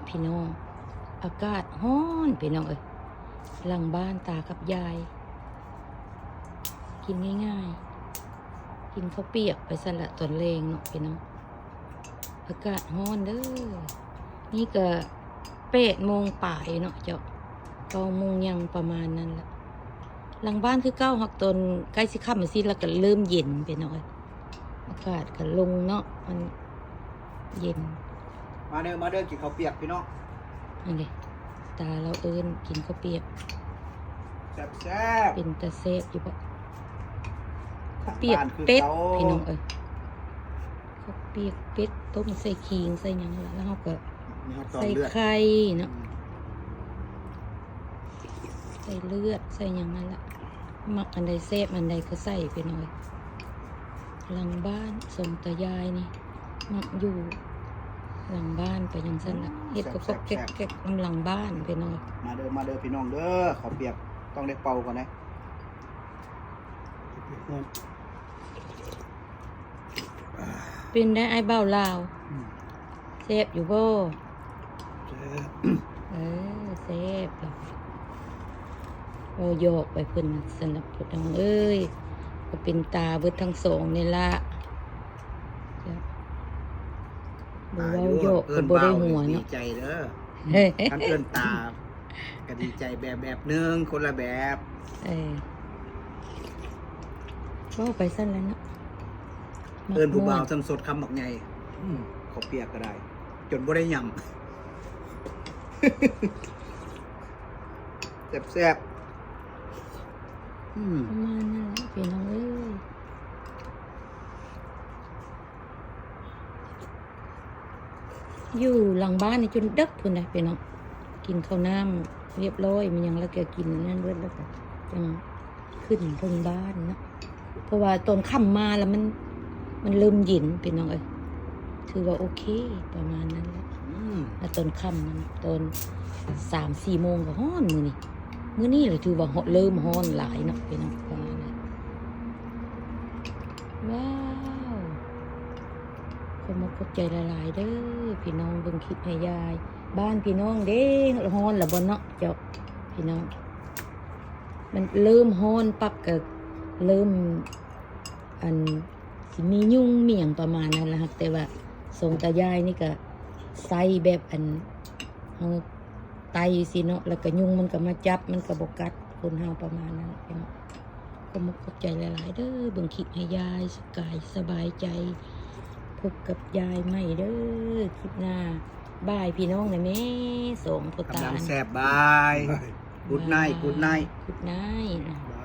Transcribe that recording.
พี่น้องอากาศร้อนพี่น้องเอ้ยหลังบ้านตากับยายกินง่ายๆกินข้าวเปียกไปสละตอนเลงเนาะพี่น้องอากาศร้อนเด้อนี่ก็8 โมงป่ายเนาะเจ้า9 โมงยังประมาณนั้นแหละหลังบ้านคือ9 หักตนใกล้สิค่ำสิแล้วก็เริ่มเย็นพี่น้องเอ้ยอากาศก็ลงเนาะมันเย็นมาเด้อกินข้าวเปียกพี่น้องนี่ไงตาเราเอิ้นกินข้าวเปียกแซ่บเป็นตาเซฟอยู่ปะข้าวเปียกเป็ดพี่น้องเอ้ยข้าวเปียกเป็ดต้มใส่ขิงใส่หยังแล้วเราก็ใส่ไข่เนาะใส่เลือดใส่หยังนั่นแหละมักอันใดเซฟอันใดก็ใส่ไปหน่อยหลังบ้านส่งตายายนี่มักอยู่หลังบ้านไปยังสั้นละเฮ็ดก็แก๊กๆหลังบ้านไปหน่อยมาเด้อพี่น้องเด้อข้าวเปียกต้องได้เป่าก่อนนะเป็นได้ไอ้เบ้าลาวเซฟอยู่บ่เซฟเราโยกไปเพิ่นสนับพน้องเอ้ยก็เป็นตาเบิดทั้งสองนี่ละบ่เว้าโยกก็บ่ได้หัวเนาะดีใจเด้อท่านเอิ้นตาก็ดีใจแบบนึงคนละแบบเว้าไปซั่นแล้วเนาะเอิ้นผู้บ่าวทั้งสดคำบักใหญ่ข้าวเปียกก็ได้จนบ่ได้ยำแซ่บประมาณนั้นแหละพี่น้องเอ้ยอยู่หลังบ้านนี่จนดึกพุ่นน่ะพี่น้องกินข้าวน้ำเรียบร้อยมันยังแล้วแกกินนั่นเบิดแล้วก็ยังขึ้นเพิ่งบ้านเนาะเพราะว่าตอนค่ำมาแล้วมันเริ่มเย็นพี่น้องเอ้ยถือว่าโอเคประมาณนั้นแหละแล้วตอนค่ำมันตอน3-4 โมงก็ฮ้อนมื้อนี้เลยถือว่าเริ่มฮ้อนหลายเนาะพี่น้องประมาณนั้นว้าวขอมาขอบใจหลายๆเด้อพี่น้องเบิ่งคลิปให้ยายบ้านพี่น้องเด้ฮ้อนละบ่เนาะเจ้าพี่น้องมันเริ่มฮ้อนปั๊บก็เริ่มอันสิมียุ่งเมี่ยงประมาณนั้นล่ะครับแต่ว่าทรงตายายนี่ก็ใส่แบบอันเฮาไตสิเนาะแล้วก็ยุงมันก็มาจับมันก็บ่กัดคนเฮาประมาณนั้นพี่น้องก็มาขอบใจหลายๆเด้อเบิ่งคลิปให้ยายสกายสบายใจพบกับยายใหม่เด้อคลิปหน้าบายพี่น้องนะแม่ส่งพ่อตาแซ่บบายกูดไนท์บาย